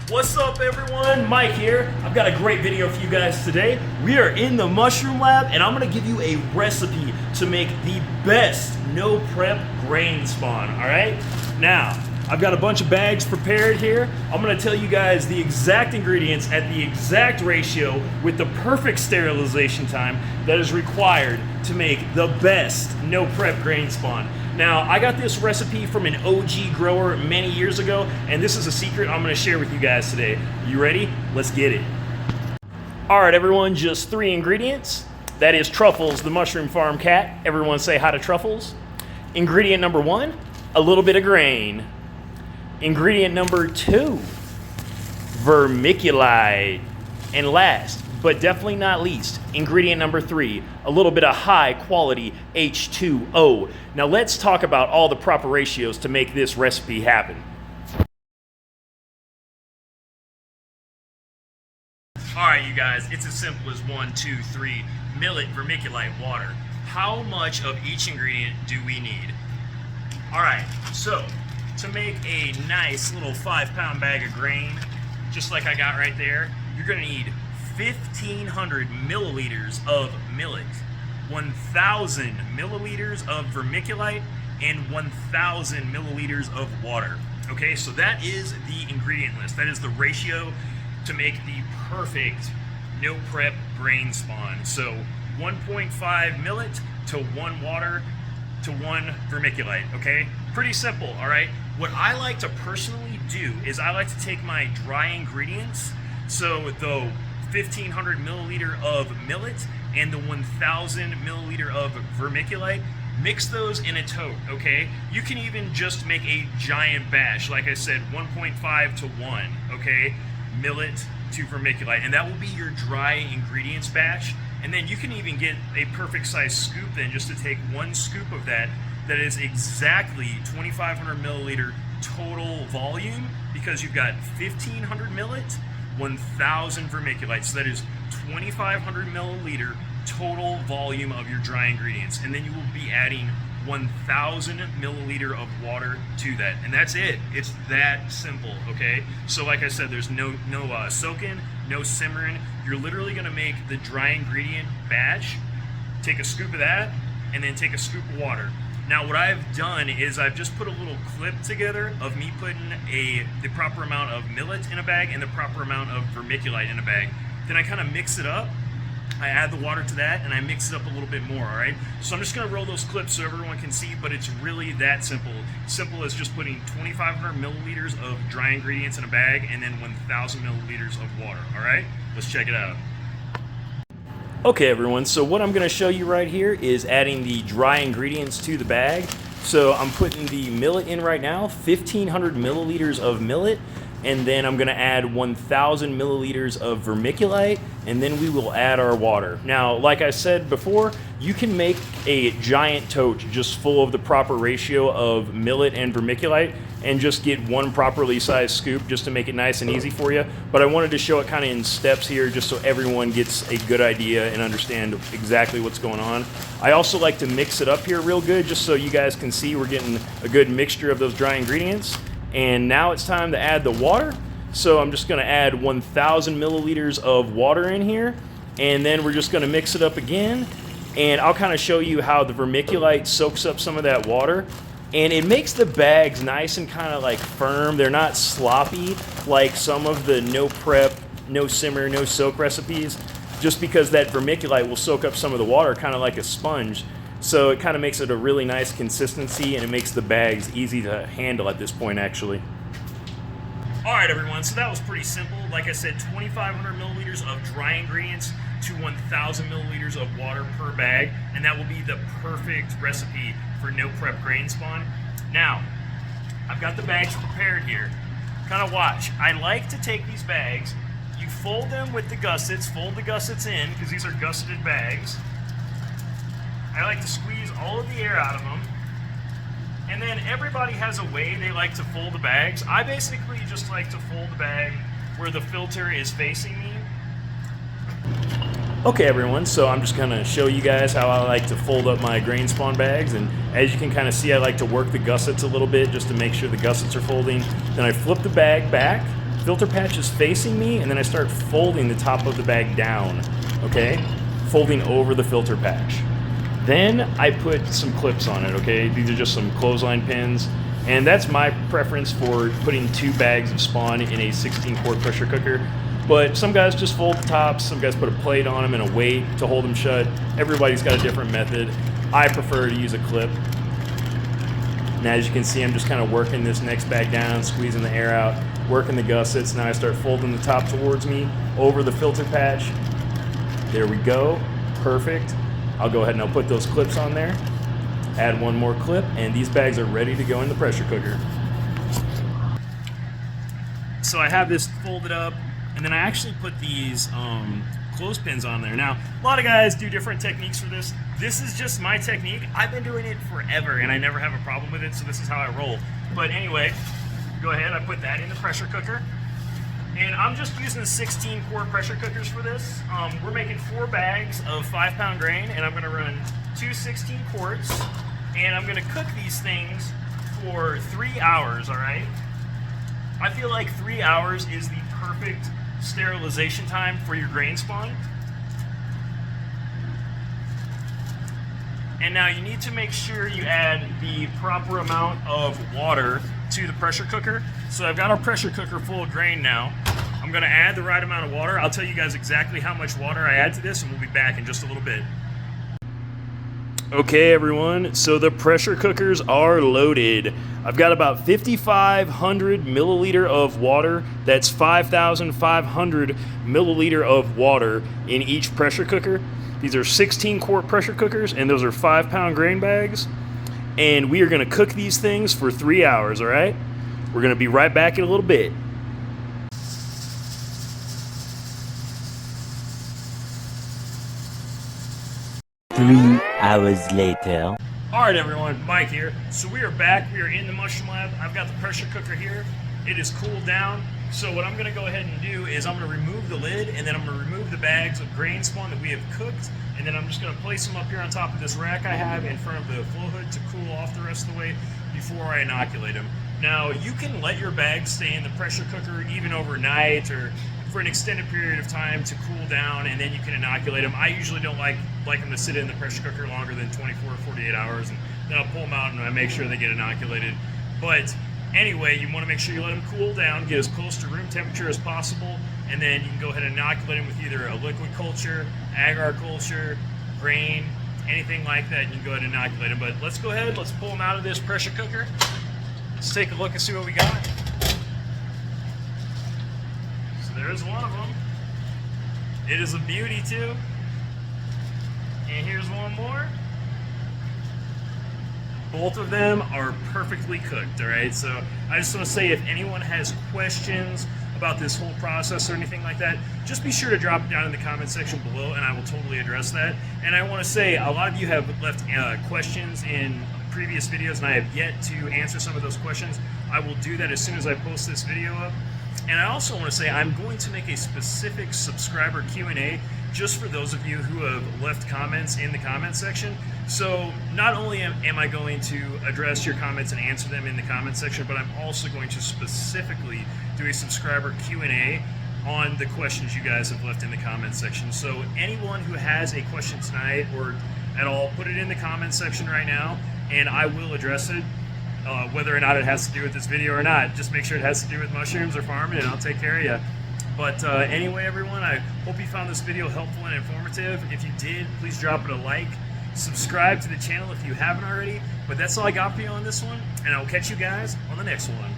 What's up everyone, Mike here. I've got a great video for you guys today. We are in the mushroom lab and I'm gonna give you a recipe to make the best no prep grain spawn, all right? Now, I've got a bunch of bags prepared here. I'm gonna tell you guys the exact ingredients at the exact ratio with the perfect sterilization time that is required to make the best no prep grain spawn. Now, I got this recipe from an OG grower many years ago, and this is a secret I'm gonna share with you guys today. You ready? Let's get it. All right, everyone, just 3 ingredients. That is Truffles, the mushroom farm cat. Everyone say hi to Truffles. Ingredient number 1, a little bit of grain. Ingredient number 2, vermiculite. And last, but definitely not least, ingredient number 3, a little bit of high quality H2O. Now let's talk about all the proper ratios to make this recipe happen. All right, you guys, it's as simple as 1, 2, 3, millet, vermiculite, water. How much of each ingredient do we need? All right, so to make a nice little 5-pound bag of grain, just like I got right there, you're gonna need 1,500 milliliters of millet, 1,000 milliliters of vermiculite, and 1,000 milliliters of water. Okay, so that is the ingredient list. That is the ratio to make the perfect no prep grain spawn. So 1.5 millet to 1 water to 1 vermiculite, okay? Pretty simple, all right? What I like to personally do is I like to take my dry ingredients, so the 1,500 milliliter of millet and the 1,000 milliliter of vermiculite, mix those in a tote, okay? You can even just make a giant batch, like I said, 1.5 to 1, okay? Millet to vermiculite, and that will be your dry ingredients batch. And then you can even get a perfect size scoop then, just to take 1 scoop of that is exactly 2,500 milliliter total volume, because you've got 1,500 millet, 1,000 vermiculite, so that is 2,500 milliliter total volume of your dry ingredients. And then you will be adding 1,000 milliliter of water to that, and that's it. It's that simple, okay? So like I said, there's no soaking, no simmering. You're literally gonna make the dry ingredient batch, take a scoop of that, and then take a scoop of water. Now what I've done is I've just put a little clip together of me putting the proper amount of millet in a bag and the proper amount of vermiculite in a bag. Then I kind of mix it up. I add the water to that and I mix it up a little bit more, all right? So I'm just gonna roll those clips so everyone can see, but it's really that simple. Simple as just putting 2,500 milliliters of dry ingredients in a bag and then 1,000 milliliters of water, all right? Let's check it out. Okay everyone, so what I'm gonna show you right here is adding the dry ingredients to the bag. So I'm putting the millet in right now, 1,500 milliliters of millet, and then I'm gonna add 1,000 milliliters of vermiculite, and then we will add our water. Now, like I said before, you can make a giant tote just full of the proper ratio of millet and vermiculite and just get 1 properly sized scoop just to make it nice and easy for you. But I wanted to show it kind of in steps here just so everyone gets a good idea and understand exactly what's going on. I also like to mix it up here real good just so you guys can see we're getting a good mixture of those dry ingredients. And now it's time to add the water. So I'm just gonna add 1,000 milliliters of water in here, and then we're just gonna mix it up again. And I'll kind of show you how the vermiculite soaks up some of that water. And it makes the bags nice and kind of like firm. They're not sloppy like some of the no prep, no simmer, no soak recipes, just because that vermiculite will soak up some of the water kind of like a sponge. So it kind of makes it a really nice consistency, and it makes the bags easy to handle at this point actually. All right everyone, so that was pretty simple. Like I said, 2,500 milliliters of dry ingredients to 1,000 milliliters of water per bag, and that will be the perfect recipe for no prep grain spawn. Now, I've got the bags prepared here. Kind of watch. I like to take these bags, you fold them with the gussets, fold the gussets in, because these are gusseted bags. I like to squeeze all of the air out of them. And then everybody has a way they like to fold the bags. I basically just like to fold the bag where the filter is facing me. Okay everyone, so I'm just gonna show you guys how I like to fold up my grain spawn bags, and as you can kind of see, I like to work the gussets a little bit just to make sure the gussets are folding. Then I flip the bag back, filter patch is facing me, and then I start folding the top of the bag down, okay? Folding over the filter patch. Then I put some clips on it, okay? These are just some clothesline pins, and that's my preference for putting 2 bags of spawn in a 16-quart pressure cooker. But some guys just fold the tops, some guys put a plate on them and a weight to hold them shut. Everybody's got a different method. I prefer to use a clip. Now as you can see, I'm just kind of working this next bag down, squeezing the air out, working the gussets. Now I start folding the top towards me over the filter patch. There we go, perfect. I'll go ahead and I'll put those clips on there, add one more clip, and these bags are ready to go in the pressure cooker. So I have this folded up, and then I actually put these clothespins on there. Now, a lot of guys do different techniques for this. This is just my technique. I've been doing it forever, and I never have a problem with it, so this is how I roll. But anyway, go ahead, I put that in the pressure cooker. And I'm just using 16-quart pressure cookers for this. We're making 4 bags of 5-pound grain, and I'm gonna run 2 16 quarts, and I'm gonna cook these things for 3 hours, all right? I feel like 3 hours is the perfect sterilization time for your grain spawn. And now you need to make sure you add the proper amount of water to the pressure cooker. So I've got our pressure cooker full of grain now. I'm gonna add the right amount of water. I'll tell you guys exactly how much water I add to this, and we'll be back in just a little bit. Okay everyone, so the pressure cookers are loaded. I've got about 5,500 milliliter of water. That's 5,500 milliliter of water in each pressure cooker. These are 16-quart pressure cookers, and those are 5-pound grain bags. And we are gonna cook these things for 3 hours, all right? We're gonna be right back in a little bit. Three hours later. All right, everyone, Mike here. So we are back. We are in the mushroom lab. I've got the pressure cooker here. It is cooled down. So what I'm going to go ahead and do is I'm going to remove the lid, and then I'm going to remove the bags of grain spawn that we have cooked, and then I'm just going to place them up here on top of this rack I have in front of the flow hood to cool off the rest of the way before I inoculate them. Now, you can let your bags stay in the pressure cooker even overnight or for an extended period of time to cool down, and then you can inoculate them. I usually don't like them to sit in the pressure cooker longer than 24 or 48 hours, and then I'll pull them out and I make sure they get inoculated. But anyway, you want to make sure you let them cool down, get as close to room temperature as possible, and then you can go ahead and inoculate them with either a liquid culture, agar culture, grain, anything like that. You can go ahead and inoculate them. But let's go ahead, let's pull them out of this pressure cooker. Let's take a look and see what we got. So there's one of them. It is a beauty too. And here's one more. Both of them are perfectly cooked, all right? So I just want to say, if anyone has questions about this whole process or anything like that, just be sure to drop it down in the comment section below, and I will totally address that. And I want to say, a lot of you have left questions in previous videos, and I have yet to answer some of those questions. I will do that as soon as I post this video up. And I also want to say, I'm going to make a specific subscriber Q&A just for those of you who have left comments in the comment section. So not only am I going to address your comments and answer them in the comment section, but I'm also going to specifically do a subscriber Q&A on the questions you guys have left in the comment section. So anyone who has a question tonight or at all, put it in the comment section right now, and I will address it. Whether or not it has to do with this video or not, just make sure it has to do with mushrooms or farming, and I'll take care of you. But anyway, everyone, I hope you found this video helpful and informative. If you did, please drop it a like. Subscribe to the channel if you haven't already. But that's all I got for you on this one, and I'll catch you guys on the next one.